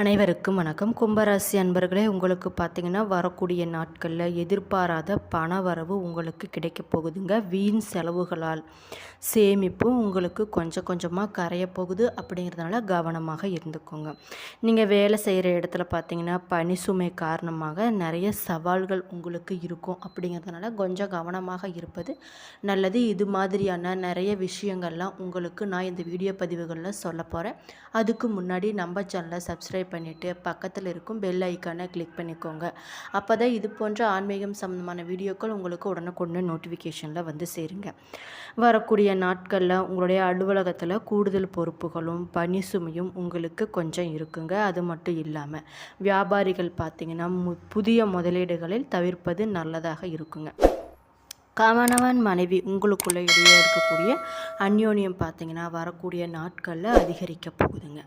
அனைவருக்கும் வணக்கம். கும்பராசி அன்பர்களே, உங்களுக்கு பார்த்தீங்கன்னா வரக்கூடிய நாட்களில் எதிர்பாராத பண வரவு உங்களுக்கு கிடைக்க போகுதுங்க. வீண் செலவுகளால் சேமிப்பு உங்களுக்கு கொஞ்சம் கொஞ்சமாக கரைய போகுது. அப்படிங்கிறதுனால கவனமாக இருந்துக்கோங்க. நீங்கள் வேலை செய்கிற இடத்துல பார்த்தீங்கன்னா பணி சுமை காரணமாக நிறைய சவால்கள் உங்களுக்கு இருக்கும். அப்படிங்கிறதுனால கொஞ்சம் கவனமாக இருப்பது நல்லது. இது மாதிரியான நிறைய விஷயங்கள்லாம் உங்களுக்கு நான் இந்த வீடியோ பதிவுகளில் சொல்ல போகிறேன். அதுக்கு முன்னாடி நம்ம சேனலை சப்ஸ்கிரைப் பண்ணிவிட்டு பக்கத்தில் இருக்கும் பெல் ஐக்கானை கிளிக் பண்ணிக்கோங்க. அப்போ தான் இது போன்ற ஆன்மீகம் சம்மந்தமான வீடியோக்கள் உங்களுக்கு உடனுக்குடனே நோட்டிஃபிகேஷனில் வந்து சேருங்க. வரக்கூடிய நாட்களில் உங்களுடைய அலுவலகத்தில் கூடுதல் பொறுப்புகளும் பணி சுமையும் உங்களுக்கு கொஞ்சம் இருக்குங்க. அது மட்டும் இல்லாமல் வியாபாரிகள் பார்த்திங்கன்னா புதிய முதலீடுகளில் தவிர்ப்பது நல்லதாக இருக்குங்க. கணவன் மனைவி உங்களுக்குள்ளே இடையே இருக்கக்கூடிய அந்யோன்யம் பார்த்திங்கன்னா வரக்கூடிய நாட்களில் அதிகரிக்க போகுதுங்க.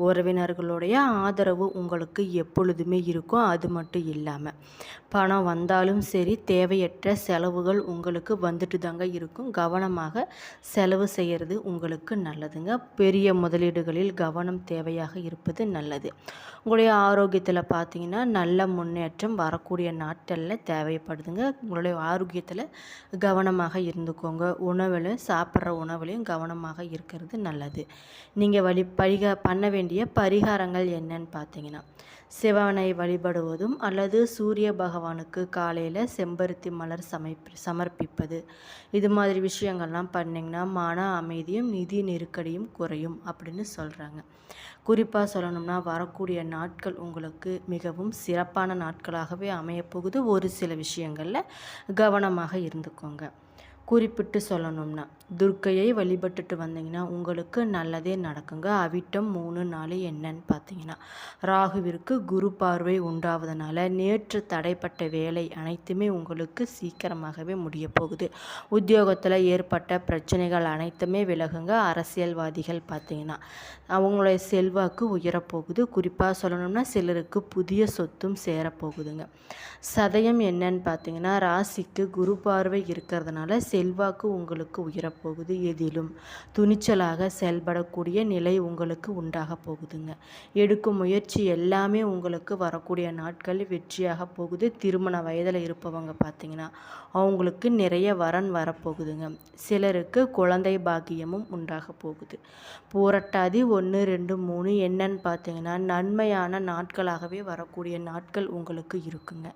உறவினர்களுடைய ஆதரவு உங்களுக்கு எப்பொழுதுமே இருக்கும். அது மட்டும் இல்லாமல் பணம் வந்தாலும் சரி, தேவையற்ற செலவுகள் உங்களுக்கு வந்துட்டு தாங்க இருக்கும். கவனமாக செலவு செய்கிறது உங்களுக்கு நல்லதுங்க. பெரிய முதலீடுகளில் கவனம் தேவையாக இருப்பது நல்லது. உங்களுடைய ஆரோக்கியத்தில் பார்த்திங்கன்னா நல்ல முன்னேற்றம் வரக்கூடிய நாட்களில் தேவைப்படுதுங்க. உங்களுடைய ஆரோக்கியத்தில் கவனமாக இருந்துக்கோங்க. சாப்பிட்ற உணவுலையும் கவனமாக இருக்கிறது நல்லது. நீங்கள் பண்ண வேண்டிய பரிகாரங்கள் என்னன்னு பார்த்தீங்கன்னா, சிவனை வழிபடுவதும் அல்லது சூரிய பகவானுக்கு காலையில் செம்பருத்தி மலர் சமர்ப்பிப்பது, இது மாதிரி விஷயங்கள்லாம் பண்ணிங்கன்னா மன அமைதியும் நிதி நெருக்கடியும் குறையும் அப்படின்னு சொல்கிறாங்க. குறிப்பாக சொல்லணும்னா வரக்கூடிய நாட்கள் உங்களுக்கு மிகவும் சிறப்பான நாட்களாகவே அமையப்போகுது. ஒரு சில விஷயங்களில் கவனமாக இருந்துக்கோங்க. குறிப்பிட்டு சொல்லணும்னா துர்க்கையை வழிபட்டுட்டு வந்தீங்கன்னா உங்களுக்கு நல்லதே நடக்குங்க. அவிட்டம் 3 4 என்னன்னு பார்த்தீங்கன்னா, ராகுவிற்கு குரு பார்வை உண்டாவதனால நேற்று தடைப்பட்ட வேலை அனைத்துமே உங்களுக்கு சீக்கிரமாகவே முடிய போகுது. உத்தியோகத்தில் ஏற்பட்ட பிரச்சனைகள் அனைத்துமே விலகுங்க. அரசியல்வாதிகள் பார்த்தீங்கன்னா அவங்களுடைய செல்வாக்கு உயரப்போகுது. குறிப்பாக சொல்லணும்னா சிலருக்கு புதிய சொத்தும் சேரப்போகுதுங்க. சதயம் என்னன்னு பார்த்தீங்கன்னா, ராசிக்கு குரு பார்வை இருக்கிறதுனால செல்வாக்கு உங்களுக்கு உயரப்போகுது. எதிலும் துணிச்சலாக செயல்படக்கூடிய நிலை உங்களுக்கு உண்டாக போகுதுங்க. எடுக்கும் முயற்சி எல்லாமே உங்களுக்கு வரக்கூடிய நாட்கள் வெற்றியாக போகுது. திருமண வயதில் இருப்பவங்க பார்த்தீங்கன்னா அவங்களுக்கு நிறைய வரன் வரப்போகுதுங்க. சிலருக்கு குழந்தை பாக்கியமும் உண்டாக போகுது. பூரட்டாதி 1 2 3 என்னன்னு பார்த்தீங்கன்னா நன்மையான நாட்களாகவே வரக்கூடிய நாட்கள் உங்களுக்கு இருக்குங்க.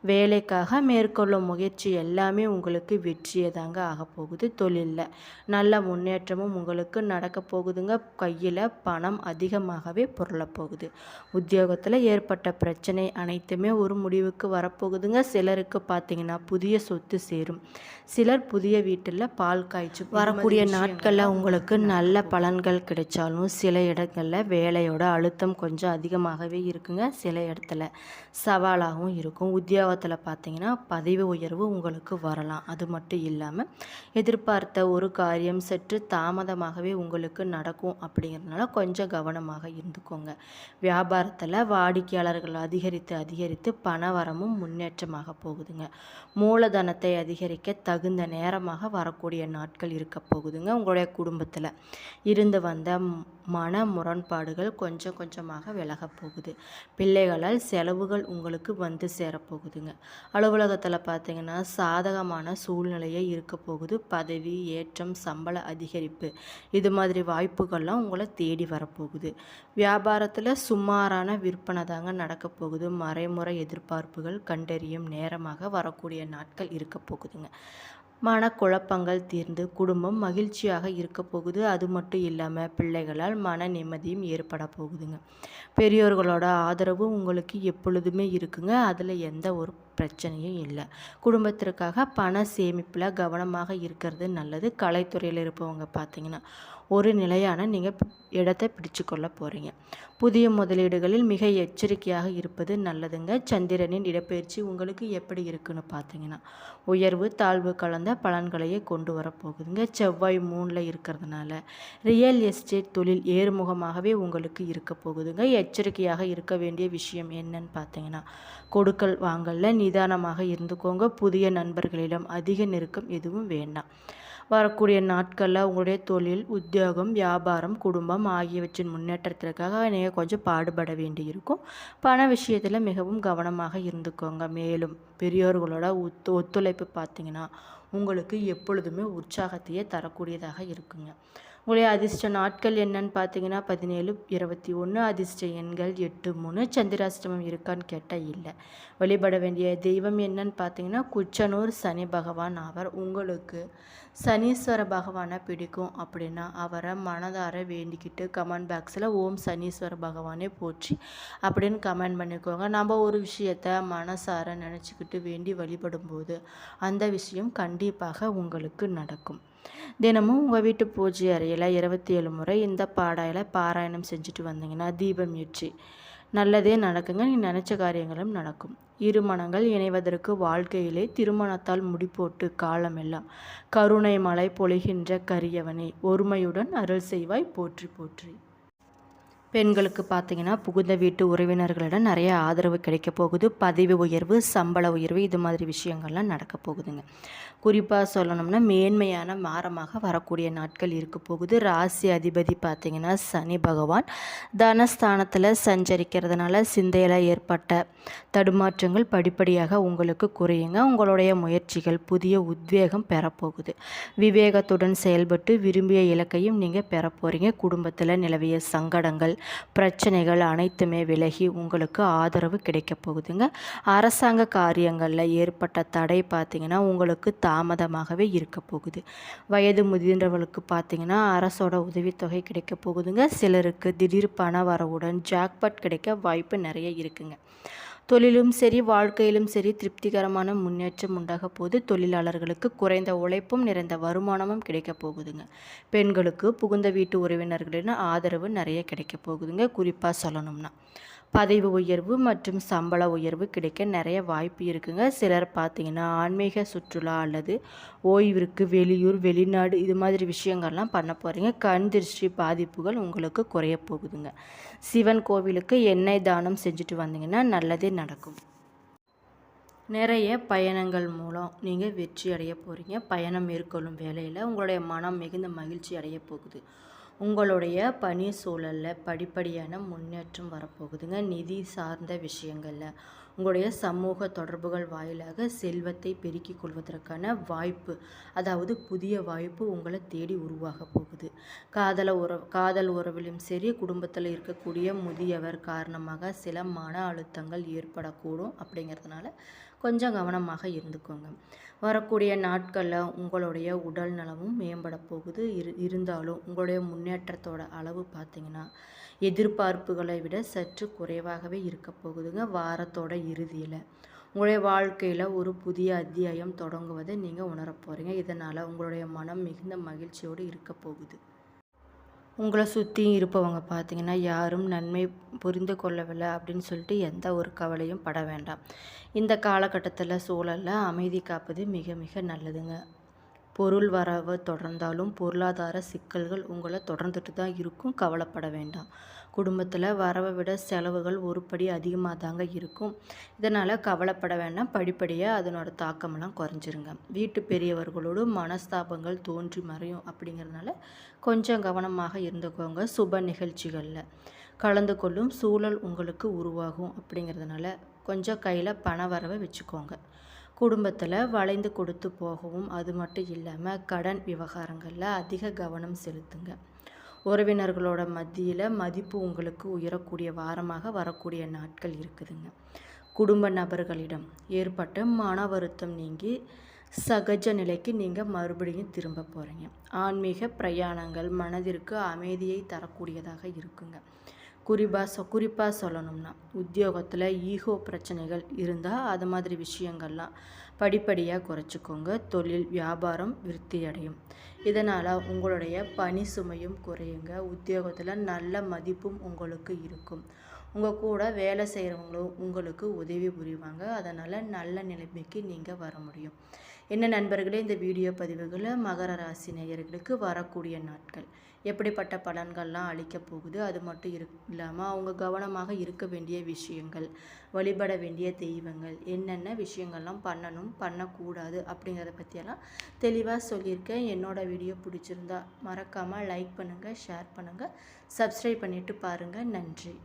வேலைக்காக மேற்கொள்ளும் முயற்சி எல்லாமே உங்களுக்கு வெற்றியை தாங்க ஆகப்போகுது. தொழிலில் நல்ல முன்னேற்றமும் உங்களுக்கு நடக்க போகுதுங்க. கையில் பணம் அதிகமாகவே புரளப்போகுது. உத்தியோகத்தில் ஏற்பட்ட பிரச்சனை அனைத்துமே ஒரு முடிவுக்கு வரப்போகுதுங்க. சிலருக்கு பார்த்தீங்கன்னா புதிய சொத்து சேரும். சிலர் புதிய வீட்டில் பால் காய்ச்சி வரக்கூடிய நாட்களில் உங்களுக்கு நல்ல பலன்கள் கிடைச்சாலும் சில இடங்களில் வேலையோட அழுத்தம் கொஞ்சம் அதிகமாகவே இருக்குங்க. சில இடத்துல சவாலாகவும் இருக்கும். உத்தியோகத்தில் பார்த்தீங்கன்னா பதவி உயர்வு உங்களுக்கு வரலாம். அது மட்டும் இல்லாமல் எதிர்பார்த்த ஒரு காரியம் சற்று தாமதமாகவே உங்களுக்கு நடக்கும். அப்படிங்கிறதுனால கொஞ்சம் கவனமாக இருந்துக்கோங்க. வியாபாரத்தில் வாடிக்கையாளர்கள் அதிகரித்து பண வரமும் முன்னேற்றமாக போகுதுங்க. மூலதனத்தை அதிகரிக்க தகுந்த நேரமாக வரக்கூடிய நாட்கள் இருக்க போகுதுங்க. உங்களுடைய குடும்பத்தில் இருந்து வந்த மன முரண்பாடுகள் கொஞ்சம் கொஞ்சமாக விலக போகுது. பிள்ளைகளால் செலவுகள் உங்களுக்கு வந்து சேரப்போகுதுங்க. அலுவலகத்தில் பார்த்தீங்கன்னா சாதகமான சூழ்நிலையே இருக்க போகுது. பதவி ஏற்றம், சம்பள அதிகரிப்பு, இது மாதிரி வாய்ப்புகள்லாம் உங்களை தேடி வரப்போகுது. வியாபாரத்தில் சுமாரான விற்பனை தாங்க நடக்க போகுது. மறைமுறை எதிர்பார்ப்புகள் கண்டறியும் நேரமாக வரக்கூடிய நாட்கள் இருக்க போகுதுங்க. மனக்குழப்பங்கள் தீர்ந்து குடும்பம் மகிழ்ச்சியாக இருக்க போகுது. அது மட்டும் இல்லாமல் பிள்ளைகளால் மன நிம்மதியும் ஏற்பட போகுதுங்க. பெரியோர்களோட ஆதரவு உங்களுக்கு எப்பொழுதுமே இருக்குங்க. அதில் எந்த ஒரு பிரச்சனையும் இல்லை. குடும்பத்திற்காக பண சேமிப்பில் கவனமாக இருக்கிறது நல்லது. கலைத்துறையில் இருப்பவங்க பார்த்தீங்கன்னா ஒரு நிலையான நீங்கள் இடத்தை பிடிச்சு கொள்ள போகிறீங்க. புதிய முதலீடுகளில் மிக எச்சரிக்கையாக இருப்பது நல்லதுங்க. சந்திரனின் இடப்பெயர்ச்சி உங்களுக்கு எப்படி இருக்குன்னு பார்த்தீங்கன்னா உயர்வு தாழ்வு கலந்த பலன்களையே கொண்டு வரப்போகுதுங்க. செவ்வாய் 3ல் இருக்கிறதுனால ரியல் எஸ்டேட் தொழில் ஏறுமுகமாகவே உங்களுக்கு இருக்க போகுதுங்க. எச்சரிக்கையாக இருக்க வேண்டிய விஷயம் என்னன்னு பார்த்தீங்கன்னா கொடுக்கல் வாங்கல்ல நிதானமாக இருந்துக்கோங்க. புதிய நண்பர்களிடம் அதிக நெருக்கம் எதுவும் வேண்டாம். வரக்கூடிய நாட்களில் உங்களுடைய தொழில், உத்தியோகம், வியாபாரம், குடும்பம் ஆகியவற்றின் முன்னேற்றத்திற்காக நீங்கள் கொஞ்சம் பாடுபட வேண்டியிருக்கும். பண விஷயத்தில் மிகவும் கவனமாக இருந்துக்கோங்க. மேலும் பெரியோர்களோட ஒத்துழைப்பு பார்த்திங்கன்னா உங்களுக்கு எப்பொழுதுமே உற்சாகத்தையே தரக்கூடியதாக இருக்குங்க. உங்களுடைய அதிர்ஷ்ட நாட்கள் என்னன்னு பார்த்தீங்கன்னா 17, 21. அதிர்ஷ்ட எண்கள் 8, 3. சந்திராஷ்டமம் இருக்கான்னு கேட்டால் இல்லை. வழிபட வேண்டிய தெய்வம் என்னன்னு பார்த்தீங்கன்னா குச்சனூர் சனி பகவான் ஆவர். உங்களுக்கு சனீஸ்வர பகவானை பிடிக்கும் அப்படின்னா அவரை மனதார வேண்டிக்கிட்டு கமெண்ட் பாக்ஸில் ஓம் சனீஸ்வர பகவானே போற்றி அப்படின்னு கமெண்ட் பண்ணிக்கோங்க. நம்ம ஒரு விஷயத்தை மனசார நினச்சிக்கிட்டு வேண்டி வழிபடும்போது அந்த விஷயம் கண்டிப்பாக உங்களுக்கு நடக்கும். தினமும் உங்கள் வீட்டு பூஜை அறையில் 27 முறை இந்த பாடாயில் பாராயணம் செஞ்சுட்டு வந்தீங்கன்னா தீபம் ஏற்றி நல்லதே நடக்குங்க. நீ நினச்ச காரியங்களும் நடக்கும். இருமணங்கள் இணைவதற்கு வாழ்க்கையிலே திருமணத்தால் முடிப்போட்டு காலமெல்லாம் கருணை மழை பொழிகின்ற கரியவனே ஒருமையுடன் அருள் செய்வாய் போற்றி போற்றி. பெண்களுக்கு பார்த்தீங்கன்னா புகுந்த வீட்டு உறவினர்களிடம் நிறைய ஆதரவு கிடைக்க போகுது. பதவி உயர்வு, சம்பள உயர்வு, இது மாதிரி விஷயங்கள்லாம் நடக்க போகுதுங்க. குறிப்பாக சொல்லணும்னா மேன்மையான வாரமாக வரக்கூடிய நாட்கள் இருக்க போகுது. ராசி அதிபதி பார்த்திங்கன்னா சனி பகவான் தனஸ்தானத்தில் சஞ்சரிக்கிறதுனால சிந்தையில் ஏற்பட்ட தடுமாற்றங்கள் படிப்படியாக உங்களுக்கு குறையுங்க. உங்களுடைய முயற்சிகள் புதிய உத்வேகம் பெறப்போகுது. விவேகத்துடன் செயல்பட்டு விரும்பிய இலக்கையும் நீங்கள் பெற போகிறீங்க. குடும்பத்தில் நிலவிய சங்கடங்கள், பிரச்சனைகள் அனைத்துமே விலகி உங்களுக்கு ஆதரவு கிடைக்க போகுதுங்க. அரசாங்க காரியங்களில் ஏற்பட்ட தடை பார்த்திங்கன்னா உங்களுக்கு தாமதமாகவே இருக்க போகுது. வயது முதிர்ந்தவர்களுக்கு பார்த்திங்கன்னா அரசோட உதவித்தொகை கிடைக்க போகுதுங்க. சிலருக்கு திடீர் பண வரவுடன் ஜாக்பாட் கிடைக்க வாய்ப்பு நிறைய இருக்குங்க. தொழிலும் சரி வாழ்க்கையிலும் சரி திருப்திகரமான முன்னேற்றம் உண்டாக போது. தொழிலாளர்களுக்கு குறைந்த உழைப்பும் நிறைந்த வருமானமும் கிடைக்க போகுதுங்க. பெண்களுக்கு புகுந்த வீட்டு உறவினர்களின் ஆதரவு நிறைய கிடைக்க போகுதுங்க. குறிப்பாக சொல்லணும்னா பதவி உயர்வு மற்றும் சம்பள உயர்வு கிடைக்க நிறைய வாய்ப்பு இருக்குங்க. சிலர் பார்த்திங்கன்னா ஆன்மீக சுற்றுலா அல்லது ஓய்விற்கு வெளியூர், வெளிநாடு இது மாதிரி விஷயங்கள்லாம் பண்ண போகிறீங்க. கண் திருஷ்டி பாதிப்புகள் உங்களுக்கு குறைய போகுதுங்க. சிவன் கோவிலுக்கு எண்ணெய் தானம் செஞ்சுட்டு வந்தீங்கன்னா நல்லதே நடக்கும். நிறைய பயணங்கள் மூலம் நீங்கள் வெற்றி அடைய போகிறீங்க. பயணம் மேற்கொள்ளும் வேலையில் உங்களுடைய மனம் மிகுந்த மகிழ்ச்சி அடைய போகுது. உங்களுடைய பணி சூழலில் படிப்படியான முன்னேற்றம் வரப்போகுதுங்க. நிதி சார்ந்த விஷயங்களில் உங்களுடைய சமூக தொடர்புகள் வாயிலாக செல்வத்தை பெருக்கிக் கொள்வதற்கான வாய்ப்பு, அதாவது புதிய வாய்ப்பு உங்களை தேடி உருவாக போகுது. காதல் உறவிலும் சரி குடும்பத்தில் இருக்கக்கூடிய முதியவர் காரணமாக சில மன அழுத்தங்கள் ஏற்படக்கூடும். அப்படிங்கிறதுனால கொஞ்சம் கவனமாக இருந்துக்கோங்க. வரக்கூடிய நாட்களில் உங்களுடைய உடல் நலமும் மேம்பட போகுது. இருந்தாலும் உங்களுடைய முன்னேற்றத்தோட அளவு பார்த்திங்கன்னா எதிர்பார்ப்புகளை விட சற்று குறைவாகவே இருக்க போகுதுங்க. வாரத்தோட இறுதியில் உங்களுடைய வாழ்க்கையில் ஒரு புதிய அத்தியாயம் தொடங்குவதை நீங்கள் உணரப் போகிறீங்க. இதனால் உங்களுடைய மனம் மிகுந்த மகிழ்ச்சியோடு இருக்க போகுது. உங்களை சுற்றி இருப்பவங்க பார்த்திங்கன்னா யாரும் நன்மை புரிந்து கொள்ளவில்லை அப்படின்னு சொல்லிட்டு எந்த ஒரு கவலையும் பட வேண்டாம். இந்த காலகட்டத்தில் சூழலில் அமைதி காப்பது மிக மிக நல்லதுங்க. பொருள் வரவு தொடர்ந்தாலும் பொருளாதார சிக்கல்கள் உங்களை தொடர்ந்துட்டு தான் இருக்கும். கவலைப்பட வேண்டாம். குடும்பத்தில் வரவை விட செலவுகள் ஒரு படி அதிகமாக தாங்க இருக்கும். இதனால் கவலைப்பட வேண்டாம். படிப்படியாக அதனோட தாக்கமெல்லாம் குறைஞ்சிருங்க. வீட்டு பெரியவர்களோடு மனஸ்தாபங்கள் தோன்றி மறையும். அப்படிங்கிறதுனால கொஞ்சம் கவனமாக இருந்துக்கோங்க. சுப நிகழ்ச்சிகளில் கலந்து கொள்ளும் சூழல் உங்களுக்கு உருவாகும். அப்படிங்கிறதுனால கொஞ்சம் கையில் பண வரவை வச்சுக்கோங்க. குடும்பத்தில் வளைந்து கொடுத்து போகவும், அது மட்டும் இல்லாமல் கடன் விவகாரங்களில் அதிக கவனம் செலுத்துங்க. உறவினர்களோட மத்தியில் மதிப்பு உங்களுக்கு உயரக்கூடிய வாரமாக வரக்கூடிய நாட்கள் இருக்குதுங்க. குடும்ப நபர்களிடம் ஏற்பட்ட மன வருத்தம் நீங்கி சகஜ நிலைக்கு நீங்கள் மறுபடியும் திரும்ப போகிறீங்க. ஆன்மீக பிரயாணங்கள் மனதிற்கு அமைதியை தரக்கூடியதாக இருக்குங்க. குறிப்பாக சொல்லணும்னா உத்தியோகத்தில் ஈகோ பிரச்சனைகள் இருந்தால் அது மாதிரி விஷயங்கள்லாம் படிப்படியாக குறைச்சிக்கோங்க. தொழில் வியாபாரம் விருத்தி அடையும். இதனால் உங்களுடைய பணி சுமையும் குறையுங்க. உத்தியோகத்தில் நல்ல மதிப்பும் உங்களுக்கு இருக்கும். உங்கள் கூட வேலை செய்கிறவங்களும் உங்களுக்கு உதவி புரிவாங்க. அதனால் நல்ல நிலைமைக்கு நீங்கள் வர முடியும். என்ன நண்பர்களே, இந்த வீடியோ பதிவுகளை மகர ராசி நேயர்களுக்கு வரக்கூடிய நாட்கள் எப்படிப்பட்ட பலன்கள்லாம் அளிக்க போகுது, அது மட்டும் இல்லாமல் அவங்க கவனமாக இருக்க வேண்டிய விஷயங்கள், வழிபட வேண்டிய தெய்வங்கள், என்னென்ன விஷயங்கள்லாம் பண்ணணும் பண்ணக்கூடாது அப்படிங்கிறத பற்றியெல்லாம் தெளிவாக சொல்லியிருக்கேன். என்னோடய வீடியோ பிடிச்சிருந்தா மறக்காமல் லைக் பண்ணுங்கள், ஷேர் பண்ணுங்கள், சப்ஸ்கிரைப் பண்ணிவிட்டு பாருங்கள். நன்றி.